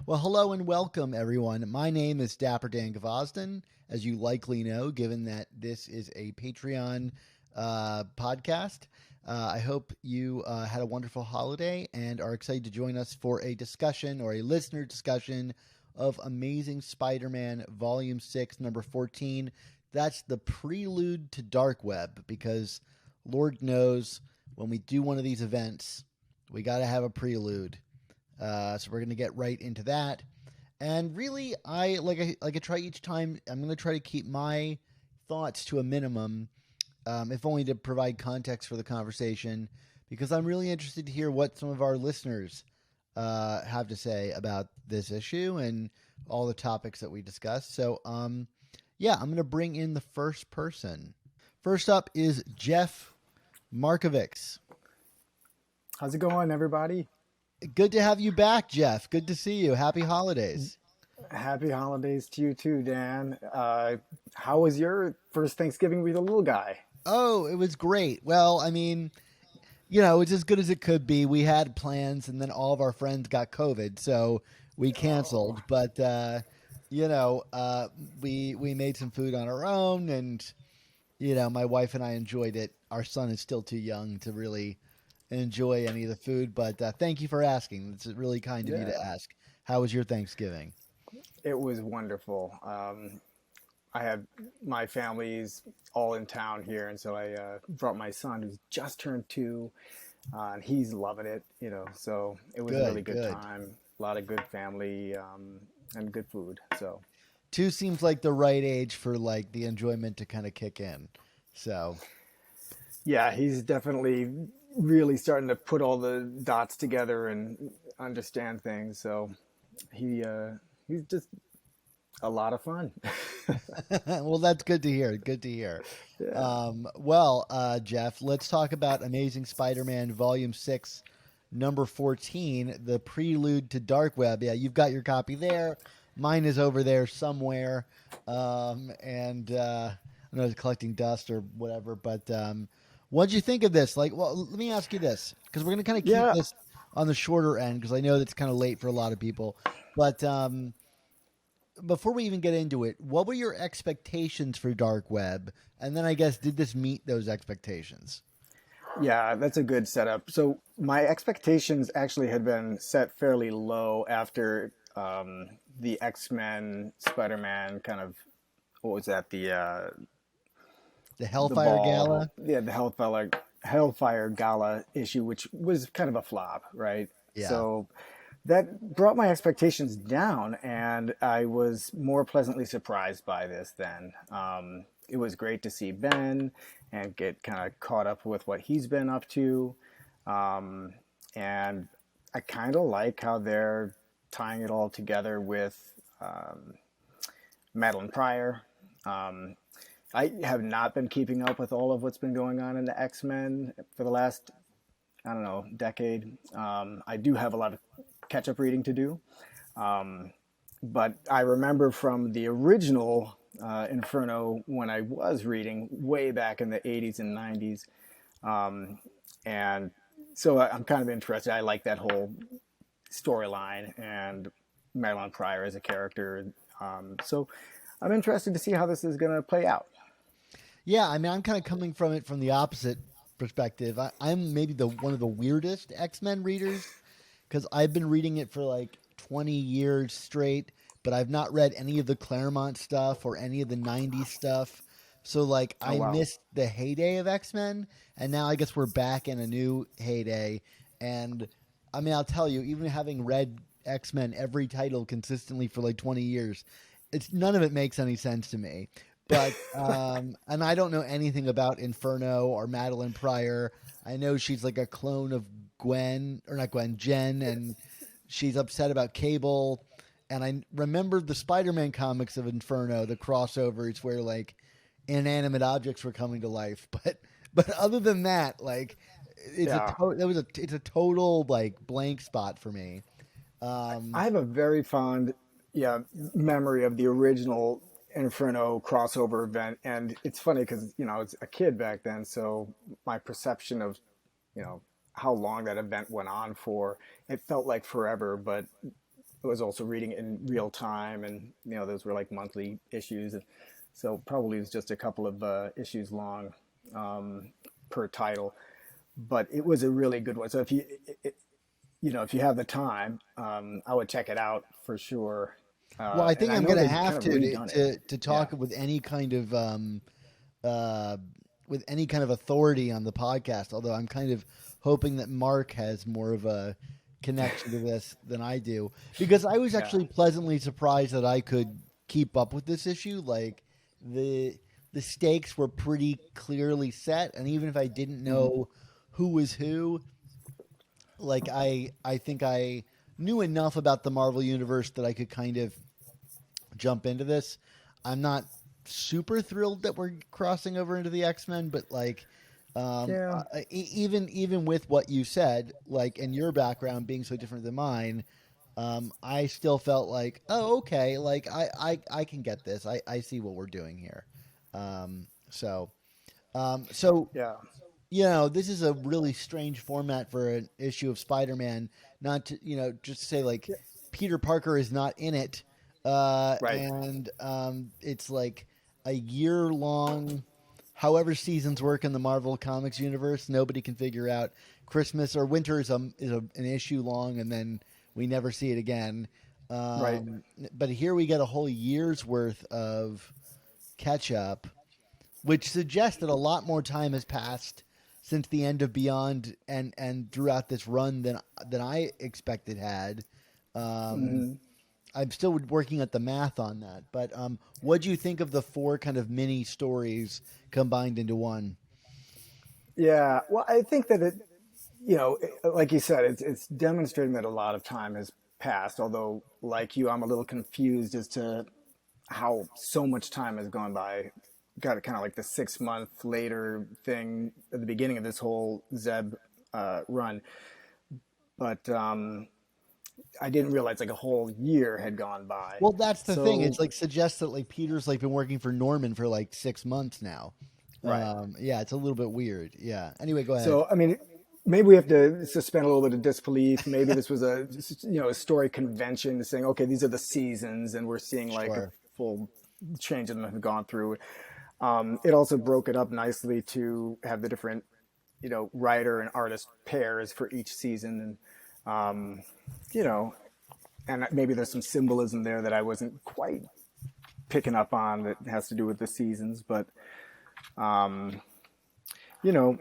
Well, hello and welcome, everyone. My name is Dapper Dan Gvozden, as you likely know, given that this is a Patreon podcast. I hope you had a wonderful holiday and are excited to join us for a discussion or a listener discussion of Amazing Spider-Man Volume 6, number 14. That's the prelude to Dark Web, because Lord knows when we do one of these events, we got to have a prelude. So we're going to get right into that. And really, I try each time. I'm going to try to keep my thoughts to a minimum, if only to provide context for the conversation, because I'm really interested to hear what some of our listeners have to say about this issue and all the topics that we discussed. So, yeah, I'm going to bring in the first person. First up is Jeff Markovics. How's it going, everybody? Good to have you back, Jeff. Good to see you. Happy holidays. Happy holidays to you too, Dan. How was your first Thanksgiving with the little guy? Oh, it was great. Well, I mean, it's as good as it could be. We had plans, and then all of our friends got COVID, so we Oh, canceled. But we made some food on our own, and my wife and I enjoyed it. Our son is still too young to really enjoy any of the food, but thank you for asking. It's really kind of you to yeah, ask. How was your Thanksgiving? it was wonderful. I had my family's all in town here, and so I brought my son, who's just turned 2, and he's loving it. So it was a really Good, good good. time. A lot of good family and good food. So 2 seems like the right age for like the enjoyment to kind of kick in. So yeah, he's definitely really starting to put all the dots together and understand things. So he's just a lot of fun. well, that's good to hear. Good to hear. Yeah. Jeff, let's talk about Amazing Spider-Man Volume 6, number 14, the prelude to Dark Web. Yeah, you've got your copy there. Mine is over there somewhere. And I know it's collecting dust or whatever, but what'd you think of this? Like, well, let me ask you this, because we're going to kind of keep Yeah. this on the shorter end, because I know that's kind of late for a lot of people. But before we even get into it, what were your expectations for Dark Web? And then I guess, did this meet those expectations? Yeah, that's a good setup. So my expectations actually had been set fairly low after the X-Men, Spider-Man kind of, what was that? The The Hellfire ball, Gala? yeah, the Hellfire Gala issue, which was kind of a flop, right? Yeah. So that brought my expectations down, and I was more pleasantly surprised by this then. It was great to see Ben and get kind of caught up with what he's been up to. Um, and I kind of like how they're tying it all together with Madeline Pryor. Um, I have not been keeping up with all of what's been going on in the X Men for the last, I don't know, decade. I do have a lot of catch up reading to do. Um, but I remember from the original Inferno when I was reading way back in the 80s and 90s. Um, and so I'm kind of interested. I like that whole storyline and Madeline Pryor as a character. So I'm interested to see how this is going to play out. Yeah, I mean, I'm kind of coming from it from the opposite perspective. I'm maybe the one of the weirdest X-Men readers, because I've been reading it for like 20 years straight, but I've not read any of the Claremont stuff or any of the 90s stuff. So like Oh, I wow. missed the heyday of X-Men, and now I guess we're back in a new heyday. And I mean, I'll tell you, even having read X-Men every title consistently for like 20 years, it's none of it makes any sense to me. But and I don't know anything about Inferno or Madeline Pryor. I know she's like a clone of Gwen, or not Gwen, Jen, and she's upset about Cable. And I remember the Spider-Man comics of Inferno, the crossovers where like inanimate objects were coming to life. But other than that, like Yeah. it's a total like blank spot for me. I Um, have a very fond, yeah, memory of the original Inferno crossover event, and it's funny because I was a kid back then, so my perception of you know how long that event went on for, it felt like forever, but was also reading it in real time, and those were like monthly issues, and so probably it was just a couple of issues long um, per title. But it was a really good one. So if you have the time, I would check it out for sure. Well, I And think I I'm know going to they've have kind of redone it. to Yeah. talk uh, with any kind of authority on the podcast. Although I'm kind of hoping that Mark has more of a connection to this than I do, because I was Yeah. actually pleasantly surprised that I could keep up with this issue. Like the the stakes were pretty clearly set, and even if I didn't Hmm. know who was who, like I think I knew enough about the Marvel universe that I could kind of jump into this. I'm not super thrilled that we're crossing over into the X-Men, but like Yeah. even with what you said, like, and your background being so different than mine, I still felt like, oh, okay, like I can get this. I see what we're doing here. So so Yeah. this is a really strange format for an issue of Spider-Man. Not to, just to say like Yeah. Peter Parker is not in it, Right. and it's like a year long, however seasons work in the Marvel Comics universe. Nobody can figure out. Christmas or winter is an issue long, and then we never see it again. Right. But here we get a whole year's worth of catch up, which suggests that a lot more time has passed since the end of Beyond and throughout this run than I expected had. Um, Hmm. I'm still working at the math on that, but what do you think of the four kind of mini stories combined into one? Yeah. Well, I think that like you said, it's demonstrating that a lot of time has passed. Although, like you, I'm a little confused as to how so much time has gone by. Got kind of like the 6 month later thing at the beginning of this whole Zeb run, but I didn't realize like a whole year had gone by. Well, that's the thing. So It's like suggests that like Peter's like been working for Norman for like 6 months now. right. Yeah, it's a little bit weird. Yeah. Anyway, go ahead. So I mean, maybe we have to suspend a little bit of disbelief. Maybe this was a story convention saying, okay, these are the seasons, and we're seeing like a Sure. full change of them have gone through. It also broke it up nicely to have the different writer and artist pairs for each season, and you know, and maybe there's some symbolism there that I wasn't quite picking up on that has to do with the seasons, but um, you know,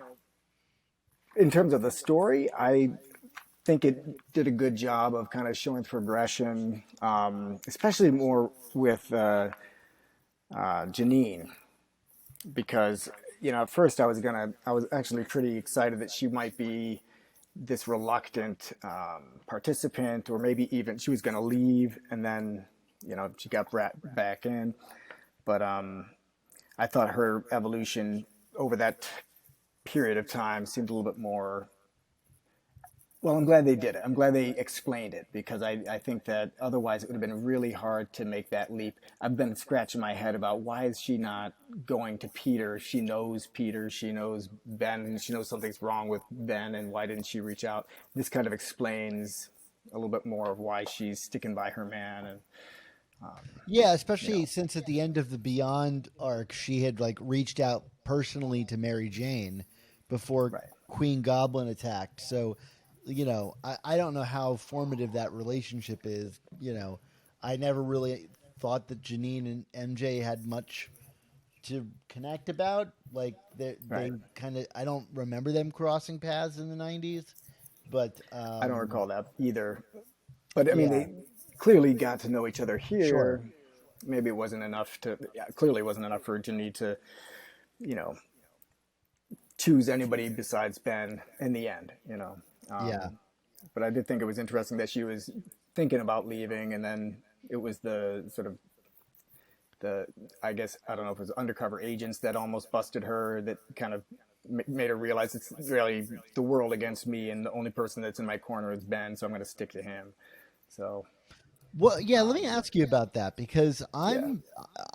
in terms of the story, I think it did a good job of kind of showing progression, especially more with Janine, because at first I was actually pretty excited that she might be this reluctant participant, or maybe even she was going to leave, and then she got brought back in. But I thought her evolution over that period of time seemed a little bit more. Well, I'm glad they did it. I'm glad they explained it, because I think that otherwise it would have been really hard to make that leap. I've been scratching my head about why is she not going to Peter? She knows Peter, she knows Ben, and she knows something's wrong with Ben, and why didn't she reach out? This kind of explains a little bit more of why she's sticking by her man, and Yeah, you especially know, since at the end of the Beyond arc, she had like reached out personally to Mary Jane before right. Queen Goblin attacked. So, I don't know how formative that relationship is. I never really thought that Janine and MJ had much to connect about. Like they Right. kind of, I don't remember them crossing paths in the '90s, but I don't recall that either. But I mean, yeah, they clearly got to know each other sure. here. Maybe it wasn't enough to, yeah, clearly wasn't enough for Janine to, you know, choose anybody besides Ben in the end. Yeah. But I did think it was interesting that she was thinking about leaving, and then it was the sort of the, I guess, I don't know if it was undercover agents that almost busted her, that kind of made her realize it's really the world against me, and the only person that's in my corner is Ben, so I'm going to stick to him. So, Well, yeah, let me um, ask you about that because yeah.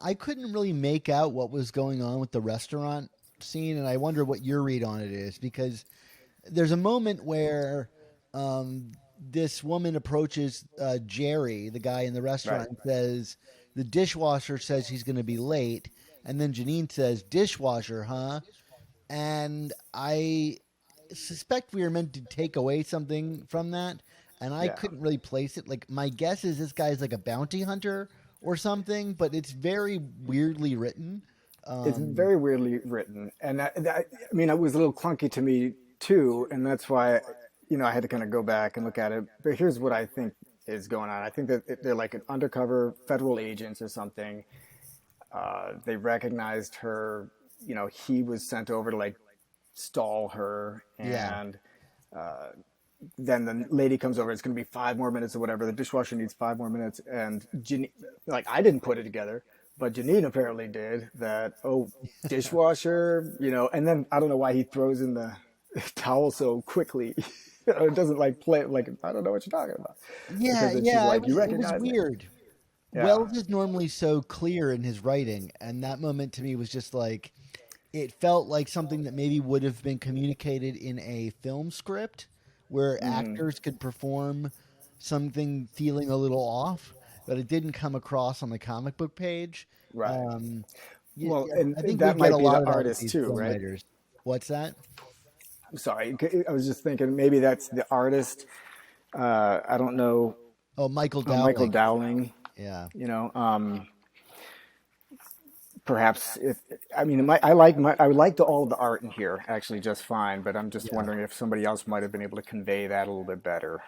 I couldn't really make out what was going on with the restaurant scene, and I wonder what your read on it is because there's a moment where um, this woman approaches Jerry, the guy in the Right. restaurant, and says, the dishwasher says he's going to be late. And then Janine says, dishwasher, huh? And I suspect we were meant to take away something from that. And I Yeah. couldn't really place it. Like, my guess is this guy's like a bounty hunter or something, but it's very weirdly written. It's Um, very weirdly written, and I mean, it was a little clunky to me too, and that's why, I had to kind of go back and look at it. But here's what I think is going on. I think that they're like an undercover federal agents or something. They recognized her. He was sent over to like stall her, yeah. and then the lady comes over. It's going to be 5 more minutes or whatever. The dishwasher needs 5 more minutes, and like I didn't put it together, but Janine apparently did. That dishwasher, and then I don't know why he throws in the towel so quickly. It doesn't like play like I don't know what you're talking about, Yeah, because then she's yeah, like, "You it was recognize me?" weird. Yeah. Wells is normally so clear in his writing, and that moment to me was just like it felt like something that maybe would have been communicated in a film script where Hmm. actors could perform something feeling a little off, but it didn't come across on the comic book page. Right. Um, Well, yeah, and I think we that get a might be lot the of that with artist these too, film right? writers. What's that? I'm sorry. I was just thinking maybe that's the artist. I don't know. Oh, Michael Michael Dowling. Dowling. Yeah, You know, perhaps if I mean, I liked all of the art in here actually just fine, but I'm just yeah. wondering if somebody else might have been able to convey that a little bit better.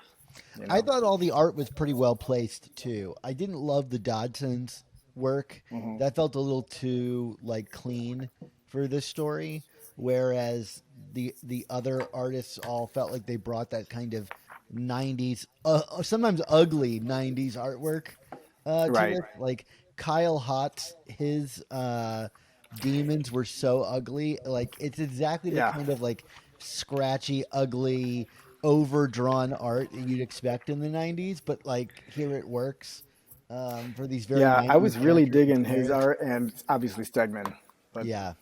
You I know. thought all the art was pretty well placed too. I didn't love the Dodson's work. Hmm. That felt a little too like clean for this story, whereas the other artists all felt like they brought that kind of 90s sometimes ugly 90s artwork to Right. this. Like Kyle Hott's his demons were so ugly. Like it's exactly the Yeah. kind of like scratchy, ugly, overdrawn art that you'd expect in the 90s, but like here it works for these very Yeah. I 90s was really characters and digging his scenarios. art and obviously Stegman, but Yeah.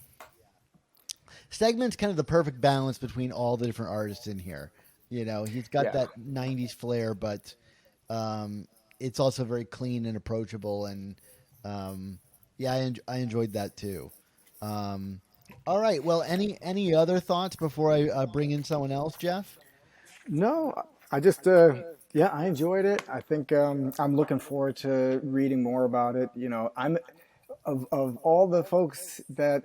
Stegman's kind of the perfect balance between all the different artists in here. You know, he's got yeah. that 90s flair, but um, it's also very clean and approachable. And yeah, I enjoyed that too. Um, all right. Well, any other thoughts before I bring in someone else, Jeff? No, I just yeah, I enjoyed it. I think I'm looking forward to reading more about it. I'm of all the folks that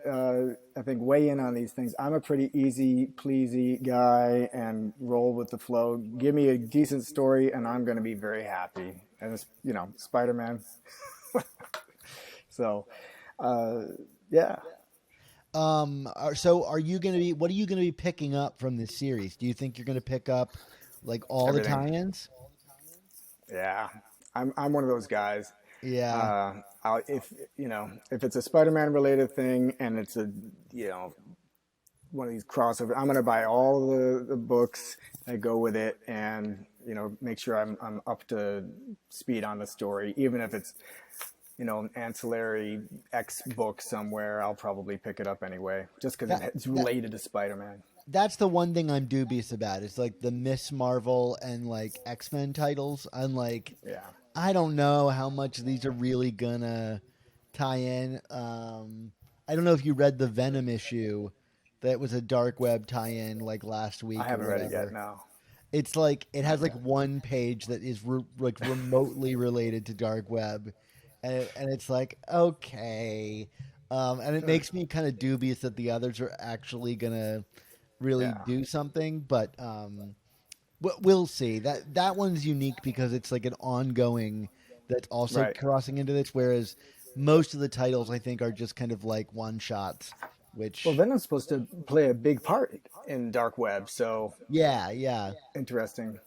I think weigh in on these things, I'm a pretty easy pleasy guy and roll with the flow. Give me a decent story, and I'm going to be very happy. And it's Spider-Man. So uh, yeah, So are you going to be? What are you going to be picking up from this series? Do you think you're going to pick up like all the everything. tie-ins? Yeah, I'm one of those guys. Yeah, If if it's a Spider-Man related thing and it's a you know one of these crossover, I'm gonna buy all the books that go with it, and make sure I'm up to speed on the story, even if it's an ancillary X book somewhere. I'll probably pick it up anyway, just because that it's that related to Spider-Man. that's the one thing I'm dubious about. It's like the Miss Marvel and like X-Men titles. I'm like, Yeah, I don't know how much these are really gonna tie in. I don't know if you read the Venom issue that was a dark web tie-in like last I week or haven't read it yet. whatever. No, It's like it has not like yet. one page that is like remotely related to dark web, and it's like okay, and it Sure. makes me kind of dubious that the others are actually gonna really Yeah. do something. But we'll see. That one's unique because it's like an ongoing that's also Right. crossing into this, whereas most of the titles I think are just kind of like one shots, Well, which Venom's supposed to play a big part in Dark Web, so yeah, yeah. interesting.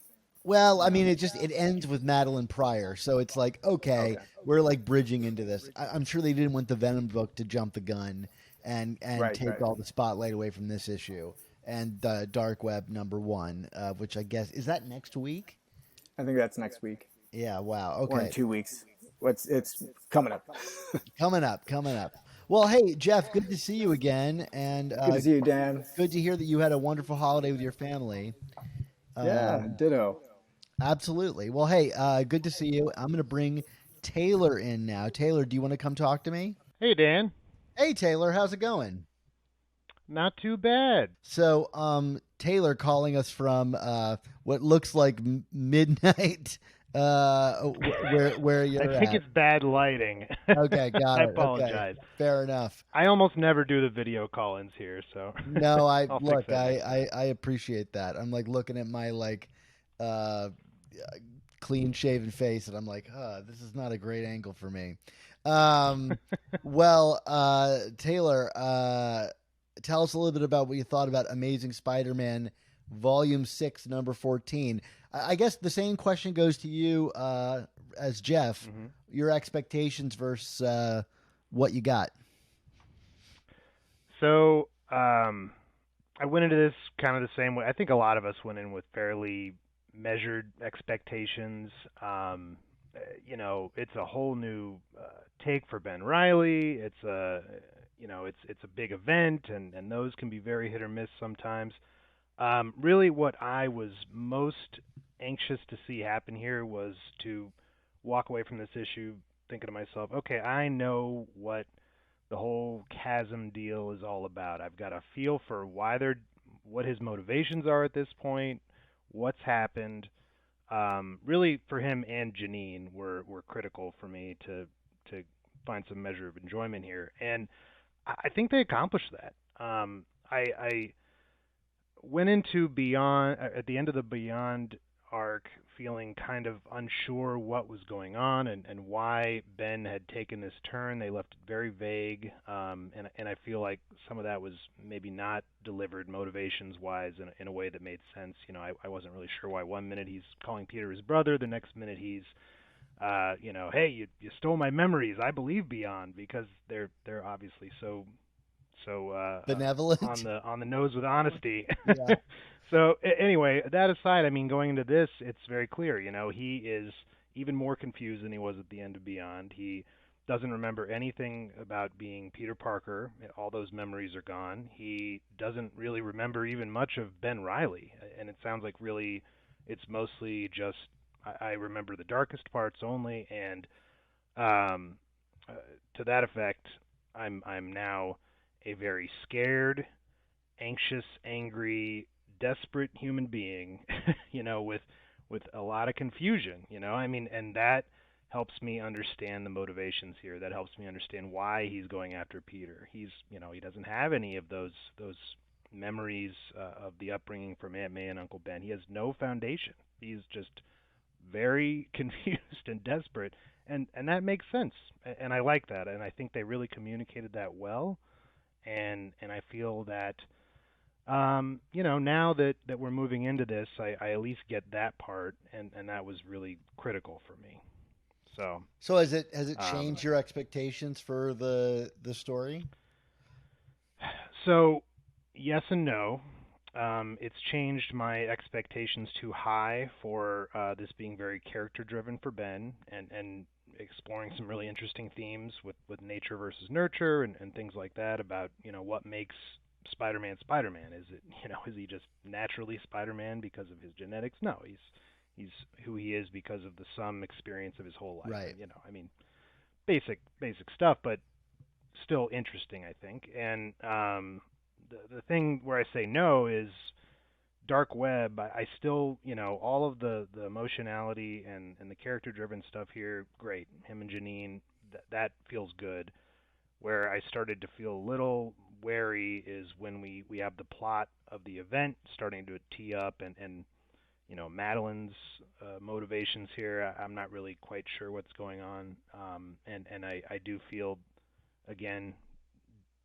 Well, I mean, Um, it ends with Madeline Pryor, so it's like okay, okay. we're like bridging into this. I'm sure they didn't want the Venom book to jump the gun and Right, take right. all the spotlight away from this issue and Dark Web #1, which I guess is that next week. I think that's next week Yeah. Wow. or in Okay. 2 weeks. It's coming up. Coming up. Coming up. Well, hey Jeff, good to see you again, and Good to see you, Dan. good to hear that you had a wonderful holiday with your family. Yeah, Um, ditto. Absolutely. Well, hey, good to see you. I'm going to bring Taylor in now. Taylor, do you want to come talk to me? Hey, Dan. Hey, Taylor, how's it going? Not too bad. So, Taylor calling us from what looks like midnight, where I you're think at. it's bad lighting. Okay, got I it. Okay, apologize. fair enough. I almost never do the video call-ins here, so No, I I'll fix look, that next time. I appreciate that. I'm like looking at my like uh clean shaven face and I'm like, this is not a great angle for me. Um well, Taylor, tell us a little bit about what you thought about Amazing Spider-Man Volume 6, number 14. I guess the same question goes to you as Jeff. hmm Your expectations versus what you got. So, I went into this kind of the same way. I think a lot of us went in with fairly measured expectations. It's a whole new take for Ben Riley. It's a big event, and those can be very hit or miss sometimes. Really, what I was most anxious to see happen here was to walk away from this issue thinking to myself, okay, I know what the whole chasm deal is all about. I've got a feel for what his motivations are at this point, what's happened. Really, for him and Janine were critical for me to find some measure of enjoyment here, and I think they accomplished that. I went into Beyond at the end of the Beyond arc feeling kind of unsure what was going on and why Ben had taken this turn. They left it very vague, and I feel like some of that was maybe not delivered motivations wise in a way that made sense. I wasn't really sure why one minute he's calling Peter his brother, the next minute he's hey, you stole my memories. I believe Beyond because they're obviously on Benevolent? the nose with honesty. Yeah. So anyway, that aside, I mean, going into this, it's very clear. He is even more confused than he was at the end of Beyond. He doesn't remember anything about being Peter Parker. All those memories are gone. He doesn't really remember even much of Ben Riley, and it sounds like really it's mostly just I remember the darkest parts only, and um, uh, to that effect, I'm now a very scared, anxious, angry, desperate human being, with a lot of confusion, I mean, and that helps me understand the motivations here. That helps me understand why he's going after Peter. He doesn't have any of those memories of the upbringing from Aunt May and Uncle Ben. He has no foundation. He's just very confused and desperate, and that makes sense. And I like that, and I think they really communicated that well. And I feel that now that we're moving into this, I at least get that part, and that was really critical for me. So, So has it um, changed your expectations for the story? so yes and no. It's changed my expectations too high for this being very character driven for Ben, and exploring some really interesting themes with nature versus nurture and things like that about what makes Spider-Man Spider-Man. Is it is he just naturally Spider-Man because of his genetics? No, he's who he is because of the sum experience of his whole life. Right. And I mean basic stuff, but still interesting, I think. And the thing where I say no is Dark Web. I still, all of the emotionality and the character driven stuff here, great. Him and Janine, that feels good. Where I started to feel a little wary is when we have the plot of the event starting to tee up, and Madeline's motivations here. I'm not really quite sure what's going on, and I do feel again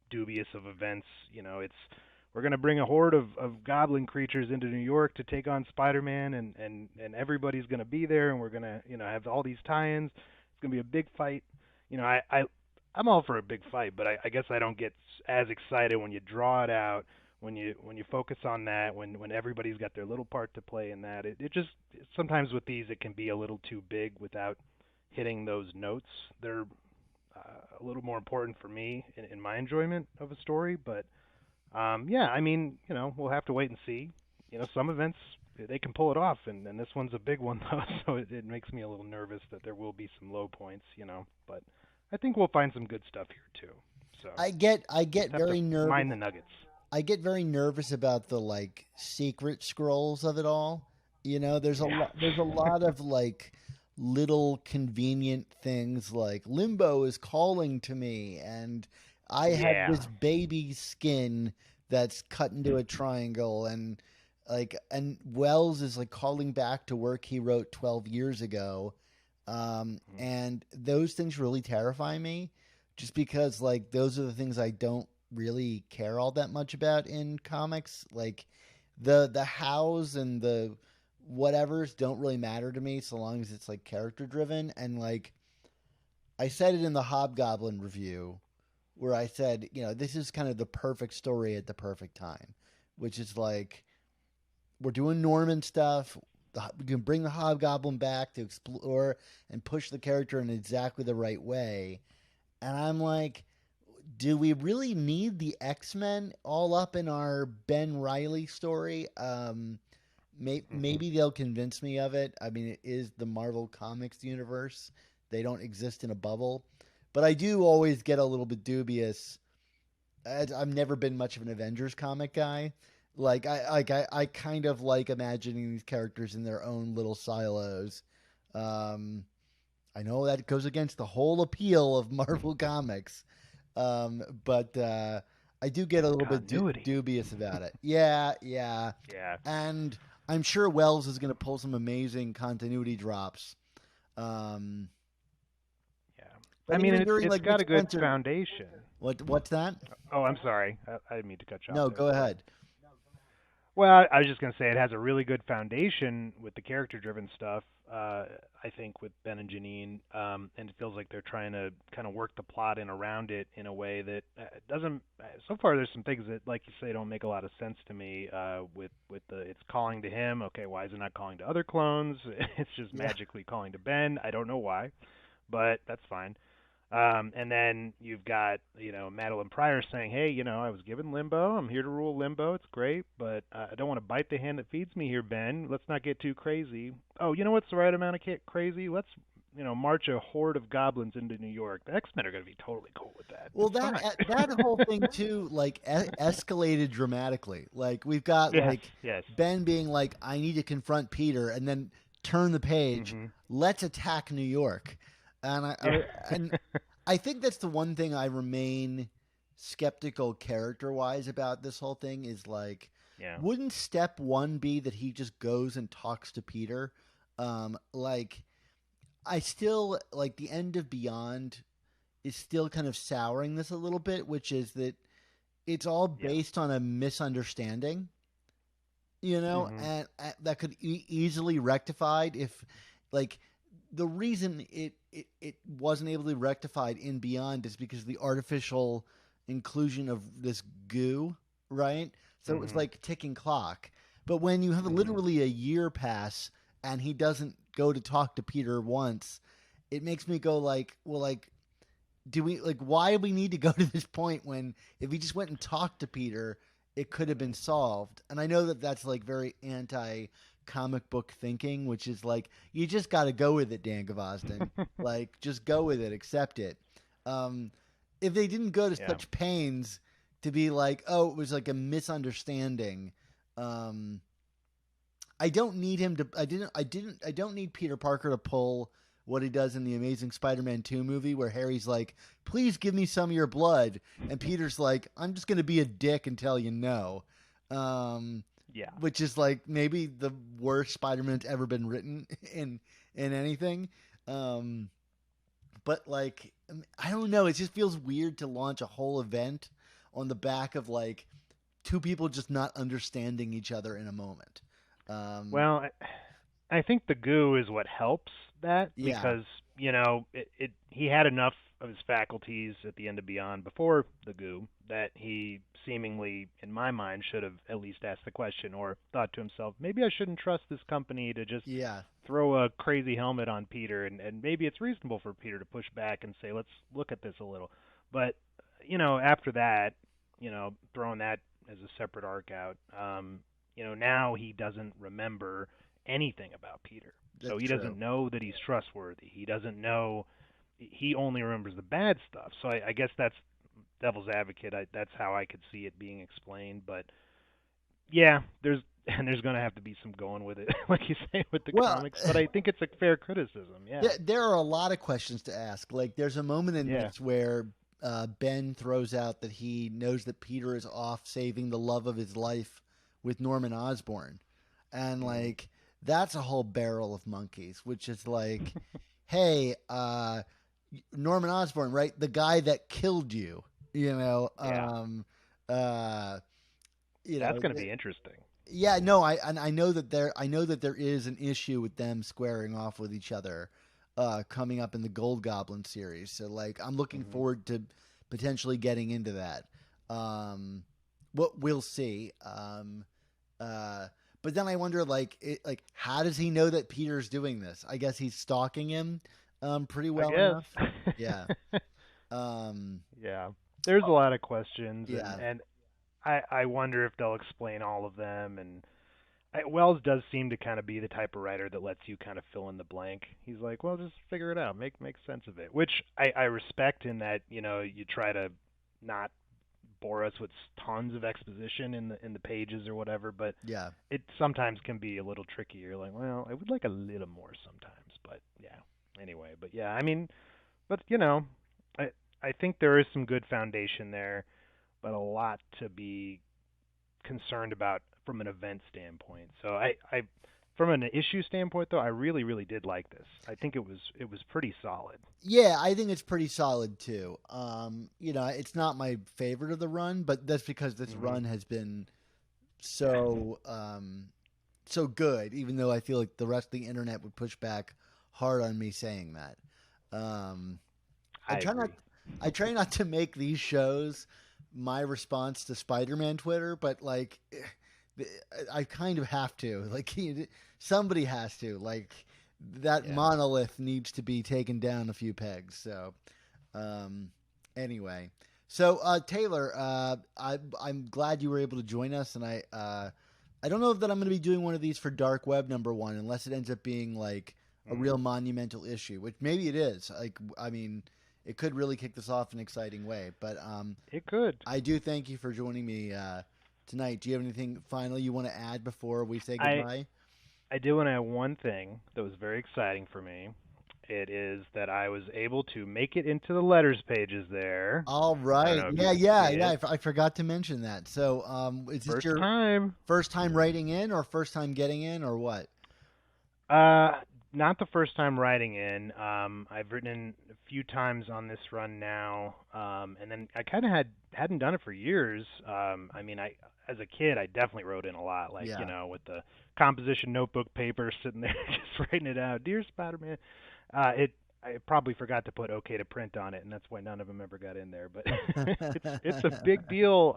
dubious of events. It's we're going to bring a horde of goblin creatures into New York to take on Spider-Man, and everybody's going to be there, and we're going to have all these tie-ins. It's going to be a big fight. I'm all for a big fight, but I guess I don't get as excited when you draw it out, when you focus on that, when everybody's got their little part to play in that. It just sometimes with these it can be a little too big without hitting those notes. They're a little more important for me in my enjoyment of a story. But yeah, I mean, we'll have to wait and see. Some events they can pull it off, and this one's a big one though, so it makes me a little nervous that there will be some low points, but I think we'll find some good stuff here too. So I get just have to very nervous. mine the nuggets. I get very nervous about the like secret scrolls of it all. There's a lot of like little convenient things like limbo is calling to me and I have Yeah. this baby skin that's cut into a triangle and Wells is like calling back to work he wrote 12 years ago. And those things really terrify me just because like those are the things I don't really care all that much about in comics. Like the hows and the whatevers don't really matter to me so long as it's like character driven. And like I said it in the Hobgoblin review where I said, this is kind of the perfect story at the perfect time, which is like we're doing Norman stuff. We can bring the Hobgoblin back to explore and push the character in exactly the right way. And I'm like, do we really need the X-Men all up in our Ben Riley story? Hmm. Maybe they'll convince me of it. I mean, it is the Marvel Comics universe. They don't exist in a bubble. But I do always get a little bit dubious. I've never been much of an Avengers comic guy. I kind of like imagining these characters in their own little silos. Um, I know that goes against the whole appeal of Marvel Comics, but I do get a little bit Continuity. dubious about it. Yeah, yeah, Yeah. and I'm sure Wells is going to pull some amazing continuity drops. Um, Yeah. I but mean, even it's during it's like Nick got a good Spencer, foundation. what's that? Oh, I'm sorry. I didn't mean to cut you off No, there. go Go ahead. ahead. Well, I was just gonna say it has a really good foundation with the character-driven stuff. I think with Ben and Janine, and it feels like they're trying to kind of work the plot in around it in a way that doesn't. So far, there's some things that, like you say, don't make a lot of sense to me. With the it's calling to him. Okay, why is it not calling to other clones? It's just Yeah, magically calling to Ben. I don't know why, but that's fine. And then you've got, Madeline Pryor saying, hey, I was given limbo. I'm here to rule limbo. It's great, but I don't want to bite the hand that feeds me here, Ben. Let's not get too crazy. Oh, you know what's the right amount of crazy? Let's, march a horde of goblins into New York. The X-Men are going to be totally cool with that. well, It's that fine. whole thing too, like escalated dramatically. Like we've got Yes, like yes. Ben being like, "I need to confront Peter," and then turn the page. Mhm. Let's attack New York, and Yeah. I think that's the one thing I remain skeptical character wise about this whole thing is like, Yeah. wouldn't step one be that he just goes and talks to Peter? Like I still like the end of Beyond is still kind of souring this a little bit, which is that it's all Yeah. based on a misunderstanding, Mhm. and that could easily rectified if, like, the reason it wasn't able to be rectified in Beyond is because of the artificial inclusion of this goo, right? So it was Mhm. like ticking clock. But when you have Mhm. literally a year pass and he doesn't go to talk to Peter once, it makes me go like, well, like do we like why do we need to go to this point when if he just went and talked to Peter, it could have been solved. And I know that that's like very anti comic book thinking, which is like you just got to go with it, Dan Gavosden. Like just go with it, accept it. Um, if they didn't go to Yeah. such pains to be like, oh, it was like a misunderstanding. Um, I don't need him to. I don't need Peter Parker to pull what he does in the Amazing Spider-Man 2 movie where Harry's like, "Please give me some of your blood," and Peter's like, "I'm just going to be a dick and tell you no," um, Yeah. which is like maybe the worst Spider-Man's ever been written in anything. Um, but like, I don't know. It just feels weird to launch a whole event on the back of like two people just not understanding each other in a moment. Um, Well, I think the goo is what helps that yeah, because he had enough of his faculties at the end of Beyond before the goo that he seemingly, in my mind, should have at least asked the question or thought to himself, maybe I shouldn't trust this company to just yeah. throw a crazy helmet on Peter, and maybe it's reasonable for Peter to push back and say, let's look at this a little. But after that, throwing that as a separate arc out, now he doesn't remember anything about Peter. So That's he true. doesn't know that he's trustworthy. He doesn't know. He only remembers the bad stuff. So I guess that's devil's advocate. That's how I could see it being explained. But yeah, there's going to have to be some going with it, like you say with the Well, comics. But I think it's a fair criticism. Yeah. there are a lot of questions to ask. Like, there's a moment in Yeah. this where Ben throws out that he knows that Peter is off saving the love of his life with Norman Osborn, and Hmm. like that's a whole barrel of monkeys. Which is like, hey, Norman Osborn, right? The guy that killed you. You know, Yeah. uh, you That's know, going to be interesting. yeah, no, I know that there is an issue with them squaring off with each other, coming up in the Gold Goblin series. So like, I'm looking Hmm. forward to potentially getting into that. Um, what we'll see. Uh, but then I wonder, like, how does he know that Peter's doing this? I guess he's stalking him, pretty I well guess. enough. Yeah. Um, Yeah. There's a lot of questions, and yeah. and I wonder if they'll explain all of them. And Wells does seem to kind of be the type of writer that lets you kind of fill in the blank. He's like, well, just figure it out, make sense of it, which I respect in that you try to not bore us with tons of exposition in the pages or whatever, but Yeah. it sometimes can be a little tricky. You're like, well, I would like a little more sometimes, but yeah. Anyway, but yeah, I mean, but I I think there is some good foundation there, but a lot to be concerned about from an event standpoint. So I from an issue standpoint though, I really did like this. I think it was pretty solid. Yeah, I think it's pretty solid too. It's not my favorite of the run, but that's because this Mhm. run has been so so good. Even though I feel like the rest of the internet would push back hard on me saying that. Um, I I try not agree. I try not to make these shows my response to Spider-Man Twitter, but like I kind of have to. Like somebody has to. Like that Yeah. monolith needs to be taken down a few pegs. So um, anyway, so Taylor, I'm glad you were able to join us, and I don't know if that I'm going to be doing one of these for Dark Web #1 unless it ends up being like a Mm. real monumental issue, which maybe it is. Like, I mean, it could really kick this off in an exciting way. But It could. I do thank you for joining me tonight. Do you have anything final you want to add before we say I goodbye? I do want to add one thing that was very exciting for me. It is that I was able to make it into the letters pages there. All I don't right. know if you Yeah, could yeah, see yeah. it. I forgot to mention that. So, is this First your time. first time writing in, or first time getting in, or what? Uh, Not the first time writing in. I've written in a few times on this run now, and then I kind of hadn't done it for years. I mean, I as a kid, I definitely wrote in a lot, like Yeah. with the composition notebook paper, sitting there just writing it out. Dear Spider-Man, it. I probably forgot to put OK to print on it, and that's why none of them ever got in there. But it's a big deal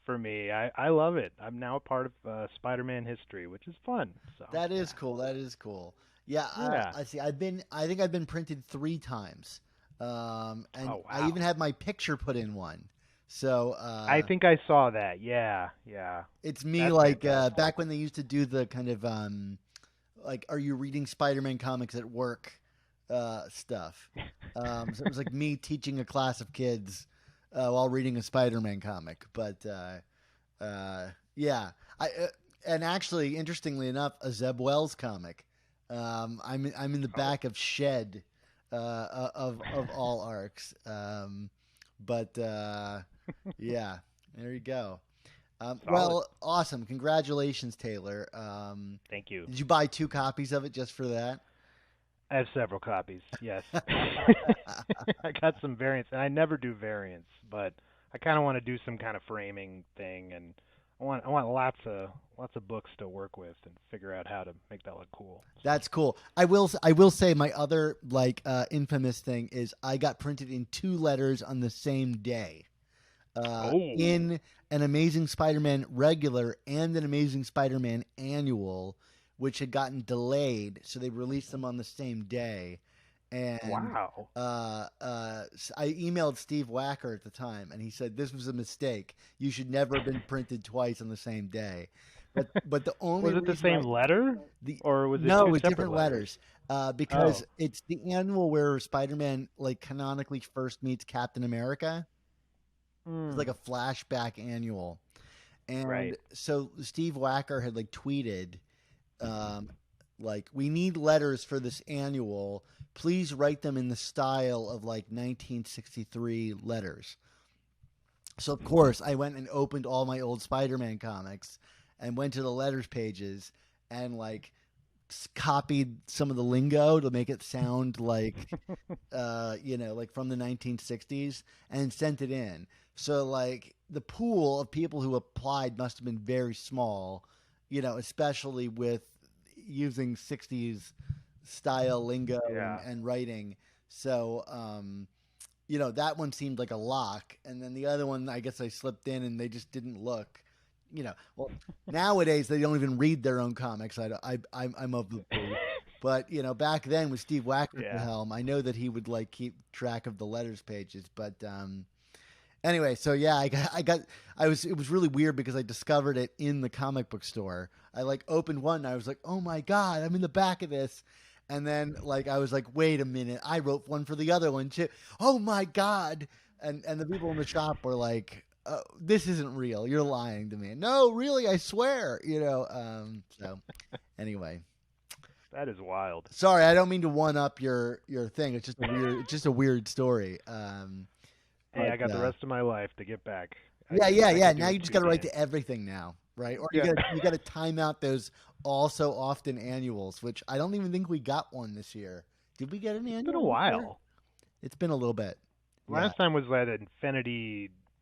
for me. I love it. I'm now a part of Spider-Man history, which is fun. So That yeah. is cool. That is cool. Yeah, Yeah. I see. I think I've been printed 3 times, and Oh I even wow. had my picture put in one. So I think I saw that. Yeah, yeah. it's me, That's like fantastic. back when they used to do the kind of like, are you reading Spider-Man comics at work stuff. So it was like me teaching a class of kids while reading a Spider-Man comic. But yeah, and actually, interestingly enough, a Zeb Wells comic. I'm in the Oh. back of Shed of all arcs. But yeah, there you go. Solid. Well, awesome! Congratulations, Taylor. Thank you. Did you buy 2 copies of it just for that? I have several copies. Yes. I got some variants, and I never do variants, but I kind of want to do some kind of framing thing, and I want lots of books to work with and figure out how to make that look cool. So. That's cool. I will say my other like infamous thing is I got printed in 2 letters on the same day. Oh. In an Amazing Spider-Man regular and an Amazing Spider-Man annual, which had gotten delayed, so they released them on the same day. And Wow. I emailed Steve Wacker at the time, and he said this was a mistake. You should never have been printed twice on the same day. but the only Was it the reason same letter, the or was it no, it two was separate different letters? letters. Because Oh, it's the annual where Spider-Man like canonically first meets Captain America. It's like mm, a flashback annual. And right. so Steve Wacker had like tweeted, um, like, we need letters for this annual. Please write them in the style of like 1963 letters. So of course I went and opened all my old Spider-Man comics and went to the letters pages and like copied some of the lingo to make it sound like like from the 1960s and sent it in. So like the pool of people who applied must have been very small, especially with using 60s style lingo Yeah. and writing. So that one seemed like a lock, and then the other one, I guess I slipped in, and they just didn't look. Well, nowadays they don't even read their own comics. I'm of the belief, but back then with Steve Wacker at the Yeah. helm, I know that he would like keep track of the letters pages. But anyway, so yeah, it was really weird because I discovered it in the comic book store. I like opened one and I was like, oh my God, I'm in the back of this. And then like I was like, wait a minute, I wrote one for the other one too. Oh my God. And the people in the shop were like, this isn't real. You're lying to me. No, really, I swear, so anyway. That is wild. Sorry, I don't mean to one up your thing. It's just a weird story. Hey, But I got the rest of my life to get back. yeah, yeah, I yeah. could Now do you it just too, got to write Dan. to everything now, right? Or Yeah. you got to time out those all so often annuals, which I don't even think we got one this year. Did we get an It's been a annual this year? while. It's been a little bit. Yeah, Last time was that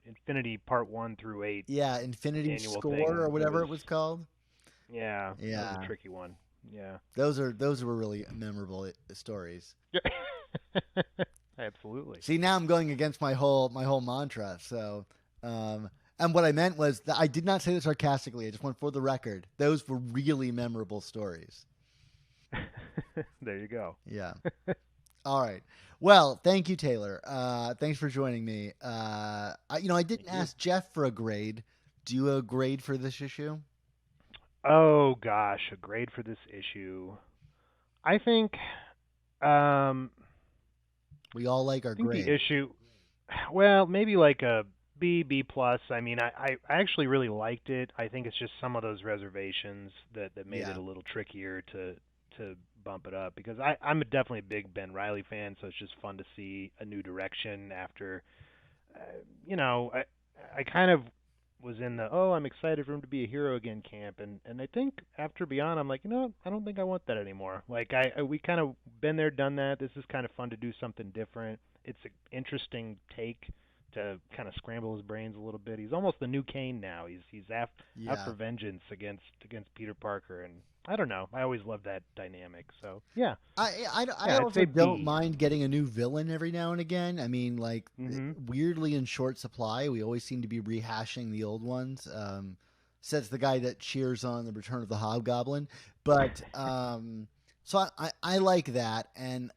Infinity Part 1 through 8 yeah. Infinity annual Score or thing. That whatever was, it was called. yeah, that was a Yeah, tricky one. Yeah. those were really memorable stories. Absolutely. See, now I'm going against my whole mantra. So, and what I meant was that I did not say this sarcastically. I just want for the record. Those were really memorable stories. There you go. Yeah. All right. Well, thank you, Taylor. Thanks for joining me. I didn't Thank you. ask Jeff for a grade. Do you have a grade for this issue? Oh gosh, a grade for this issue. I think um We all like our I think the grade. issue, well, maybe like a B plus. I mean, I actually really liked it. I think it's just some of those reservations that made it Yeah. a little trickier to bump it up because I'm definitely a big Ben Riley fan, so it's just fun to see a new direction after uh, you know, I kind of was in the I'm excited for him to be a hero again camp, and I think after Beyond, I'm like, I don't think I want that anymore. Like we kind of been there, done that. This is kind of fun to do something different. It's an interesting take to kind of scramble his brains a little bit. He's almost the new Kane now. He's out Yeah. for vengeance against Peter Parker, and I don't know. I always love that dynamic. So yeah, I yeah, I'd also say don't B. mind getting a new villain every now and again. I mean, like Mhm. weirdly in short supply, we always seem to be rehashing the old ones. Says the guy that cheers on the Return of the Hobgoblin, but so I like that, and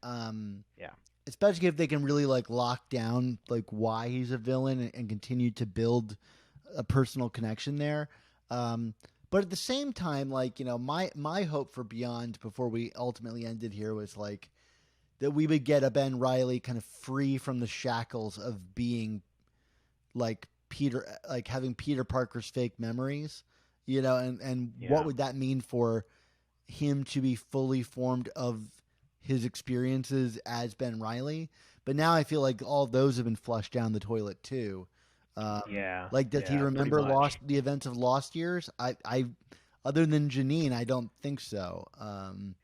Yeah. especially if they can really like lock down like why he's a villain and continue to build a personal connection there. Um, but at the same time, like my hope for Beyond before we ultimately ended here was like that we would get a Ben Riley kind of free from the shackles of being like Peter, like having Peter Parker's fake memories, and what Yeah. would that mean for him to be fully formed of his experiences as Ben Riley. But now I feel like all those have been flushed down the toilet too. Yeah. Like, does he Yeah. Pretty remember much. the events of Lost Years? Other than Janine, I don't think so.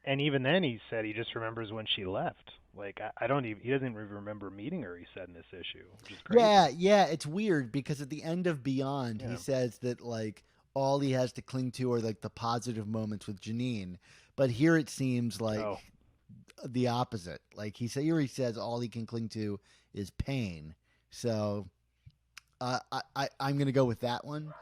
And even then, he said he just remembers when she left. Like I don't even he doesn't even remember meeting her. He said in this issue, which is Yeah, crazy. yeah, it's weird because at the end of Beyond, he Yeah. says that like all he has to cling to are like the positive moments with Janine. But here it seems like Oh. the opposite. Like he says all he can cling to is pain. So I'm gonna go with that one.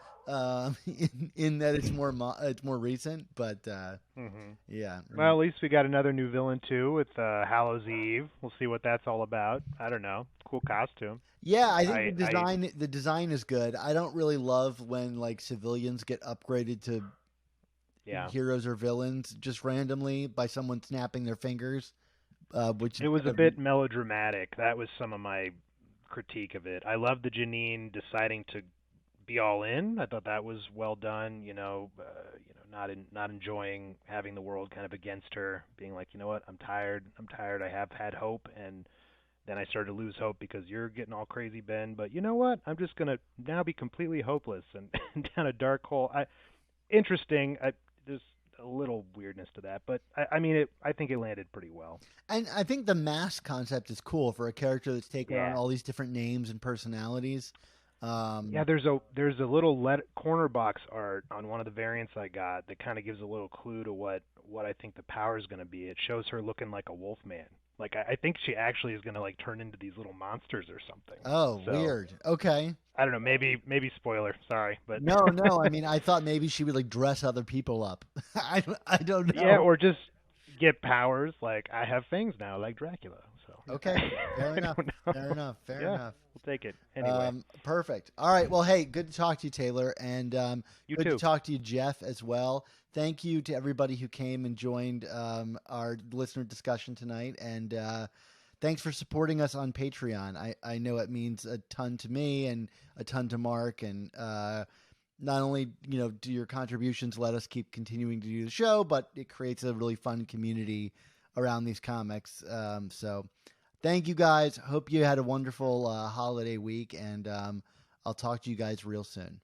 In that it's more recent, but Mhm. yeah, Well, at least we got another new villain too with Hallows Eve. We'll see what that's all about. I don't know. Cool costume. yeah. I think I the design is good. I don't really love when like civilians get upgraded to Yeah. heroes or villains just randomly by someone snapping their fingers, which It was a bit melodramatic. That was some of my critique of it. I love the Janine deciding to be all in. I thought that was well done. Not enjoying having the world kind of against her, being like, you know what, I'm tired. I'm tired. I have had hope, and then I started to lose hope because you're getting all crazy, Ben. But you know what? I'm just gonna now be completely hopeless and down a dark hole. Interesting. There's a little weirdness to that, but I mean, I think it landed pretty well. And I think the mask concept is cool for a character that's taken on Yeah. all these different names and personalities. Yeah, there's a little corner box art on one of the variants I got that kind of gives a little clue to what I think the power is going to be. It shows her looking like a wolf man. Like I think she actually is going to like turn into these little monsters or something. Oh, So weird. Okay. I don't know. Maybe spoiler. Sorry, but No. I mean, I thought maybe she would like dress other people up. I don't know. yeah, or just get powers. Like I have fangs now, like Dracula. So Okay. Fair I enough. don't know. Fair enough. Fair Yeah, enough. we'll take it anyway. Perfect. All right. Well, hey, good to talk to you, Taylor, and You good to too. talk to you, Jeff, as well. Thank you to everybody who came and joined our listener discussion tonight, and thanks for supporting us on Patreon. I know it means a ton to me and a ton to Mark, and not only do your contributions let us keep continuing to do the show, but it creates a really fun community around these comics. So thank you guys. Hope you had a wonderful holiday week, and I'll talk to you guys real soon.